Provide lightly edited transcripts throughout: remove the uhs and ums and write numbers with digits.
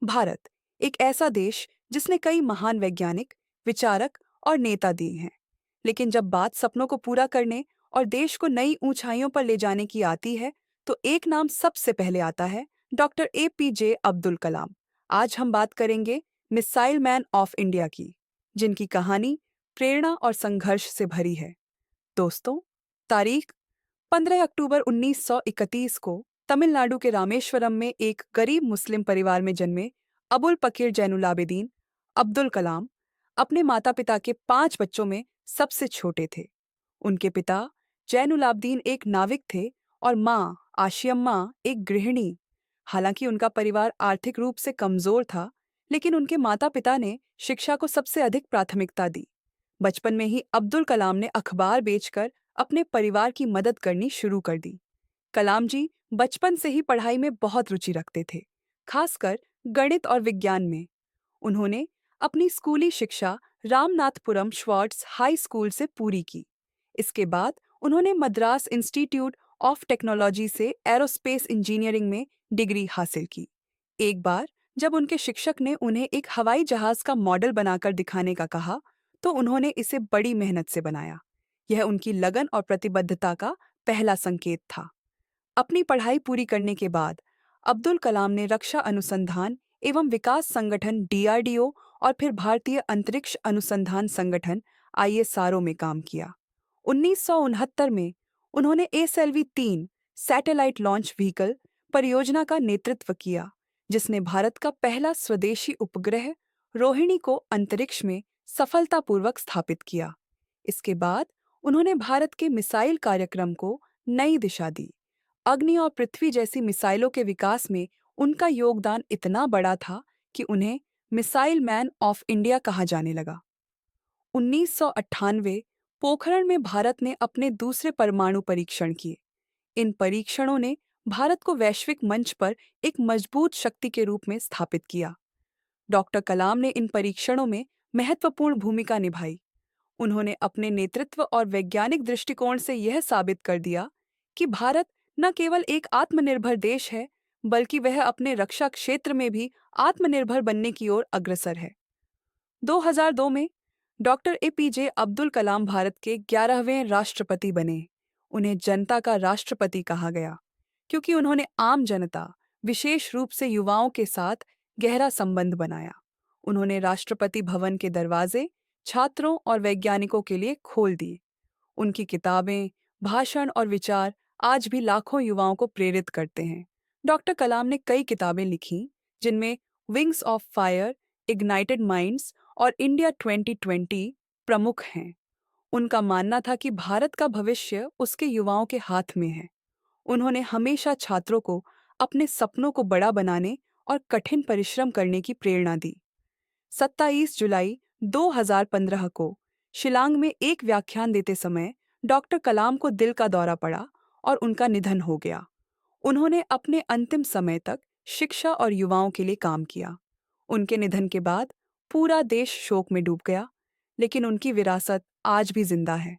भारत एक ऐसा देश जिसने कई महान वैज्ञानिक, विचारक और नेता दिए हैं। लेकिन जब बात सपनों को पूरा करने और देश को नई ऊंचाइयों पर ले जाने की आती है, तो एक नाम सबसे पहले आता है, डॉक्टर एपीजे अब्दुल कलाम। आज हम बात करेंगे मिसाइल मैन ऑफ इंडिया की, जिनकी कहानी प्रेरणा और संघर्ष से भरी है। दोस्तों, तारीख 15 अक्टूबर 1931 को तमिलनाडु के रामेश्वरम में एक गरीब मुस्लिम परिवार में जन्मे अबुल पकीर जैनुलाब्दीन अब्दुल कलाम अपने माता-पिता के 5 बच्चों में सबसे छोटे थे। उनके पिता जैनुलाब्दीन एक नाविक थे और माँ आशियम्मा एक गृहिणी। हालांकि उनका परिवार आर्थिक रूप से कमजोर था, लेकिन उनके माता-पिता ने शिक्षा को सबसे अधिक प्राथमिकता दी। बचपन में ही अब्दुल कलाम ने अखबार बेचकर अपने परिवार की मदद करनी शुरू कर दी। कलाम जी बचपन से ही पढ़ाई में बहुत रुचि रखते थे, खासकर गणित और विज्ञान में। उन्होंने अपनी स्कूली शिक्षा रामनाथपुरम श्वार्ट्स हाई स्कूल से पूरी की। इसके बाद उन्होंने मद्रास इंस्टीट्यूट ऑफ टेक्नोलॉजी से एरोस्पेस इंजीनियरिंग में डिग्री हासिल की। एक बार जब उनके शिक्षक ने उन्हें एक हवाई जहाज का मॉडल बनाकर दिखाने का कहा, तो उन्होंने इसे बड़ी मेहनत से बनाया। यह उनकी लगन और प्रतिबद्धता का पहला संकेत था। अपनी पढ़ाई पूरी करने के बाद अब्दुल कलाम ने रक्षा अनुसंधान एवं विकास संगठन डीआरडीओ और फिर भारतीय अंतरिक्ष अनुसंधान संगठन आईएसआरओ में काम किया। 1969 में उन्होंने एसएलवी-3 सैटेलाइट लॉन्च व्हीकल परियोजना का नेतृत्व किया, जिसने भारत का पहला स्वदेशी उपग्रह रोहिणी को अंतरिक्ष में सफलतापूर्वक स्थापित किया। इसके बाद उन्होंने भारत के मिसाइल कार्यक्रम को नई दिशा दी। अग्नि और पृथ्वी जैसी मिसाइलों के विकास में उनका योगदान इतना बड़ा था कि उन्हें मिसाइल मैन ऑफ इंडिया कहा जाने लगा। 1998 पोखरण में भारत ने अपने दूसरे परमाणु परीक्षण किए। इन परीक्षणों ने भारत को वैश्विक मंच पर एक मजबूत शक्ति के रूप में स्थापित किया। डॉक्टर कलाम ने इन परीक्षणों में महत्वपूर्ण भूमिका निभाई। उन्होंने अपने नेतृत्व और वैज्ञानिक दृष्टिकोण से यह साबित कर दिया कि भारत न केवल एक आत्मनिर्भर देश है, बल्कि वह अपने रक्षा क्षेत्र में भी आत्मनिर्भर बनने की ओर अग्रसर है। 2002 में डॉक्टर एपीजे अब्दुल कलाम भारत के 11वें राष्ट्रपति बने। उन्हें जनता का राष्ट्रपति कहा गया, क्योंकि उन्होंने आम जनता, विशेष रूप से युवाओं के साथ गहरा संबंध बनाया। उन्होंने राष्ट्रपति भवन के दरवाजे छात्रों और वैज्ञानिकों के लिए खोल दिए। उनकी किताबें, भाषण और विचार आज भी लाखों युवाओं को प्रेरित करते हैं। डॉक्टर कलाम ने कई किताबें लिखीं, जिनमें wings of fire, ignited minds और इंडिया 2020 प्रमुख हैं। उनका मानना था कि भारत का भविष्य उसके युवाओं के हाथ में है। उन्होंने हमेशा छात्रों को अपने सपनों को बड़ा बनाने और कठिन परिश्रम करने की प्रेरणा दी। 27 जुलाई 2015 को शिलांग में एक व्याख्यान देते समय डॉक्टर कलाम को दिल का दौरा पड़ा और उनका निधन हो गया। उन्होंने अपने अंतिम समय तक शिक्षा और युवाओं के लिए काम किया। उनके निधन के बाद पूरा देश शोक में डूब गया, लेकिन उनकी विरासत आज भी जिंदा है।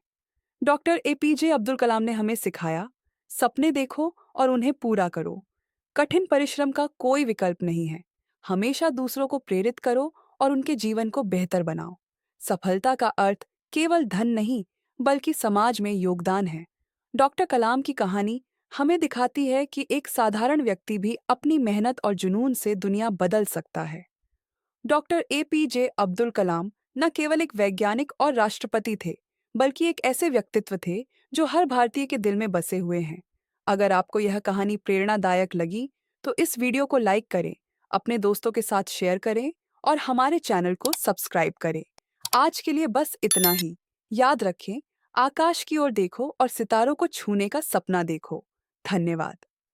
डॉक्टर एपीजे अब्दुल कलाम ने हमें सिखाया, सपने देखो और उन्हें पूरा करो। कठिन परिश्रम का कोई विकल्प नहीं है। हमेशा दूसरों को प्रेरित करो और उनके जीवन को बेहतर बनाओ। सफलता का अर्थ केवल धन नहीं, बल्कि समाज में योगदान है। डॉक्टर कलाम की कहानी हमें दिखाती है कि एक साधारण व्यक्ति भी अपनी मेहनत और जुनून से दुनिया बदल सकता है। डॉक्टर एपीजे अब्दुल कलाम न केवल एक वैज्ञानिक और राष्ट्रपति थे, बल्कि एक ऐसे व्यक्तित्व थे जो हर भारतीय के दिल में बसे हुए हैं। अगर आपको यह कहानी प्रेरणादायक लगी, तो इस वीडियो को लाइक करें, अपने दोस्तों के साथ शेयर करें और हमारे चैनल को सब्सक्राइब करें। आज के लिए बस इतना ही। याद रखें, आकाश की ओर देखो और सितारों को छूने का सपना देखो। धन्यवाद।